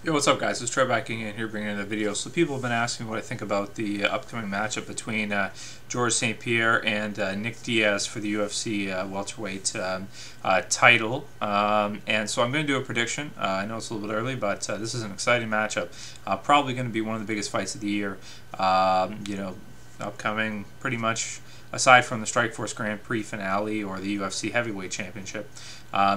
Yo, what's up, guys? It's Trey back in here bringing in the video. So people have been asking what I think about the upcoming matchup between Georges St-Pierre and Nick Diaz for the UFC welterweight title. And so I'm going to do a prediction. I know it's a little bit early, but this is an exciting matchup. Probably going to be one of the biggest fights of the year. Upcoming pretty much, aside from the Strikeforce Grand Prix finale or the UFC Heavyweight Championship.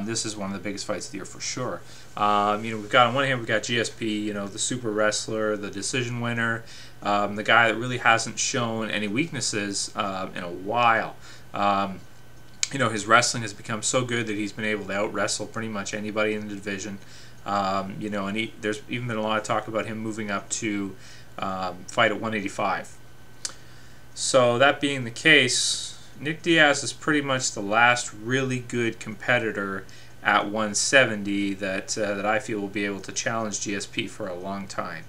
This is one of the biggest fights of the year for sure. We've got on one hand, we've got GSP, the super wrestler, the decision winner, the guy that really hasn't shown any weaknesses in a while. His wrestling has become so good that he's been able to out-wrestle pretty much anybody in the division. There's even been a lot of talk about him moving up to fight at 185. So that being the case, Nick Diaz is pretty much the last really good competitor at 170 that I feel will be able to challenge GSP for a long time.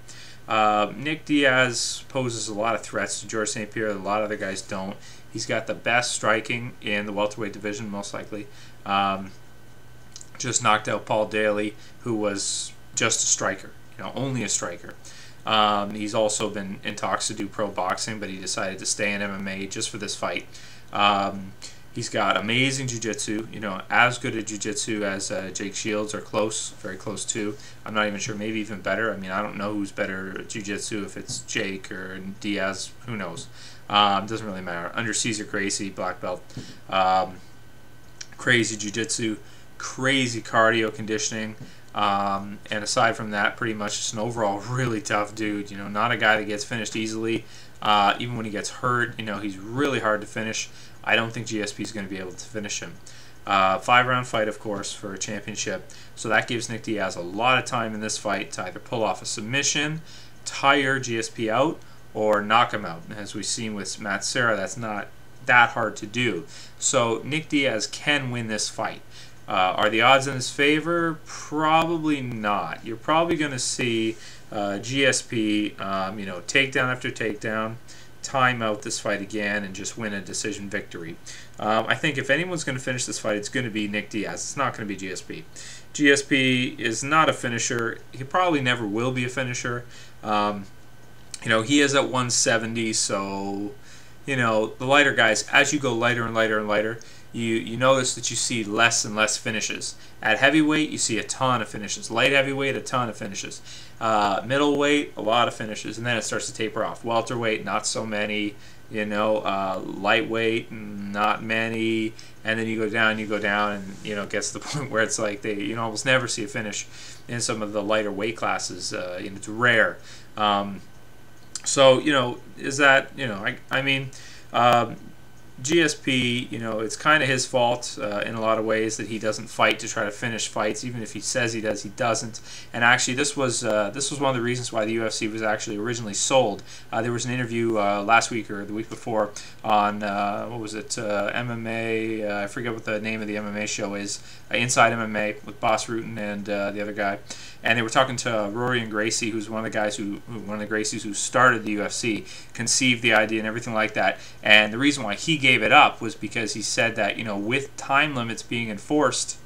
Nick Diaz poses a lot of threats to Georges St-Pierre. A lot of other guys don't. He's got the best striking in the welterweight division, most likely. Just knocked out Paul Daly, who was just a striker, only a striker. He's also been in talks to do pro boxing, but he decided to stay in MMA just for this fight. He's got amazing jiu-jitsu, as good at jiu-jitsu as Jake Shields, or close, very close to. I'm not even sure, maybe even better. I don't know who's better at jiu-jitsu, if it's Jake or Diaz, who knows. Doesn't really matter. Under Caesar Gracie, black belt. Crazy jiu-jitsu, crazy cardio conditioning. And aside from that, pretty much just an overall really tough dude. Not a guy that gets finished easily. Even when he gets hurt, he's really hard to finish. I don't think GSP is going to be able to finish him. 5-round fight, of course, for a championship. So that gives Nick Diaz a lot of time in this fight to either pull off a submission, tire GSP out, or knock him out. As we've seen with Matt Serra, that's not that hard to do. So Nick Diaz can win this fight. Are the odds in his favor? Probably not. You're probably going to see GSP, takedown after takedown, time out this fight again, and just win a decision victory. I think if anyone's going to finish this fight, it's going to be Nick Diaz. It's not going to be GSP. GSP is not a finisher. He probably never will be a finisher. He is at 170, so, the lighter guys, as you go lighter and lighter and lighter, you notice that you see less and less finishes. At heavyweight, you see a ton of finishes. Light heavyweight, a ton of finishes. Middleweight, a lot of finishes, and then it starts to taper off. Welterweight, not so many. Lightweight, not many. And then you go down, and it gets to the point where it's like you almost never see a finish in some of the lighter weight classes. It's rare. Is that GSP, it's kind of his fault in a lot of ways that he doesn't fight to try to finish fights. Even if he says he does, he doesn't. And actually, this was one of the reasons why the UFC was actually originally sold. There was an interview last week or the week before on what was it, MMA? I forget what the name of the MMA show is. Inside MMA with Boss Rutan and the other guy. And they were talking to Rory and Gracie, who's one of the guys one of the Gracies who started the UFC, conceived the idea and everything like that. And the reason why he gave it up was because he said that, with time limits being enforced,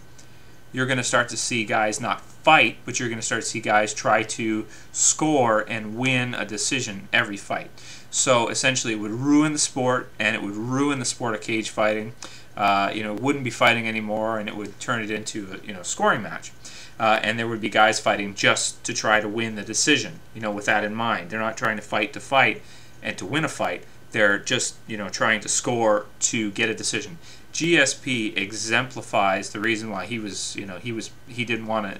you're going to start to see guys not fight, but you're going to start to see guys try to score and win a decision every fight. So essentially, it would ruin the sport, and it would ruin the sport of cage fighting. It wouldn't be fighting anymore, and it would turn it into a scoring match. And there would be guys fighting just to try to win the decision, with that in mind. They're not trying to fight and to win a fight. They're just, trying to score to get a decision. GSP exemplifies the reason why he didn't want to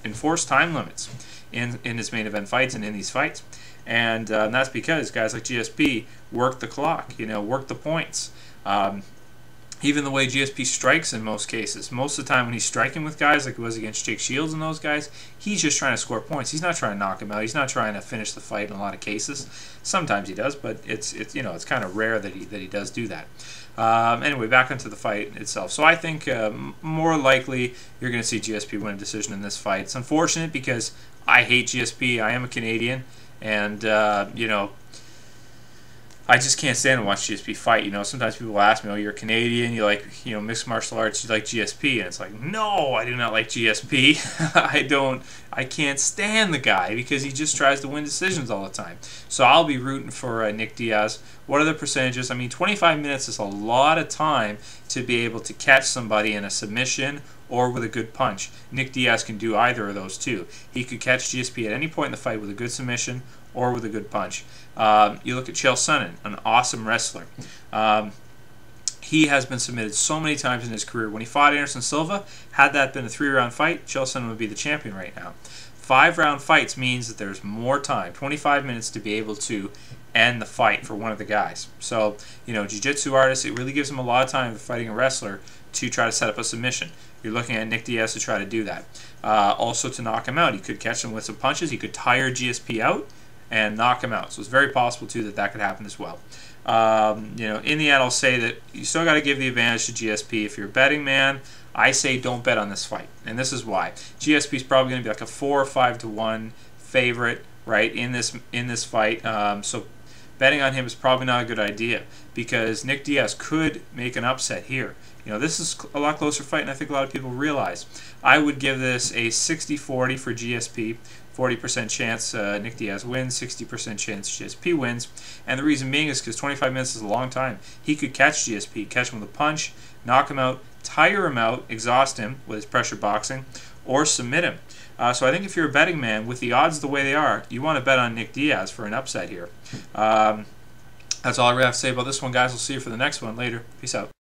enforce time limits in his main event fights and in these fights. And that's because guys like GSP work the clock, work the points. Even the way GSP strikes in most cases. Most of the time when he's striking with guys like he was against Jake Shields and those guys, he's just trying to score points. He's not trying to knock him out. He's not trying to finish the fight in a lot of cases. Sometimes he does, but it's kind of rare that he does do that. Anyway, back onto the fight itself. So I think more likely you're going to see GSP win a decision in this fight. It's unfortunate because I hate GSP. I am a Canadian, and I just can't stand to watch GSP fight. You know, sometimes people ask me, "Oh, you're Canadian. You like, you know, mixed martial arts. You like GSP?" And it's like, no, I do not like GSP. I don't. I can't stand the guy because he just tries to win decisions all the time. So I'll be rooting for Nick Diaz. What are the percentages? I mean, 25 minutes is a lot of time to be able to catch somebody in a submission or with a good punch. Nick Diaz can do either of those two. He could catch GSP at any point in the fight with a good submission or with a good punch. You look at Chael Sonnen, an awesome wrestler. He has been submitted so many times in his career. When he fought Anderson Silva, had that been a 3-round fight, Chael Sonnen would be the champion right now. 5-round fights means that there's more time, 25 minutes to be able to end the fight for one of the guys. So, you know, jiu-jitsu artists, it really gives them a lot of time for fighting a wrestler to try to set up a submission. You're looking at Nick Diaz to try to do that. Also to knock him out. He could catch him with some punches. He could tire GSP out and knock him out. So it's very possible, too, that that could happen as well. You know, in the end, I'll say that you still got to give the advantage to GSP. If you're a betting man, I say don't bet on this fight. And this is why. GSP is probably going to be like a 4 or 5 to 1 favorite, right, in this fight. So betting on him is probably not a good idea because Nick Diaz could make an upset here. You know, this is a lot closer fight than I think a lot of people realize. I would give this a 60-40 for GSP. 40% chance Nick Diaz wins, 60% chance GSP wins. And the reason being is because 25 minutes is a long time. He could catch GSP, catch him with a punch, knock him out, tire him out, exhaust him with his pressure boxing, or submit him. So I think if you're a betting man, with the odds the way they are, you want to bet on Nick Diaz for an upset here. That's all I really have to say about this one, guys. We'll see you for the next one later. Peace out.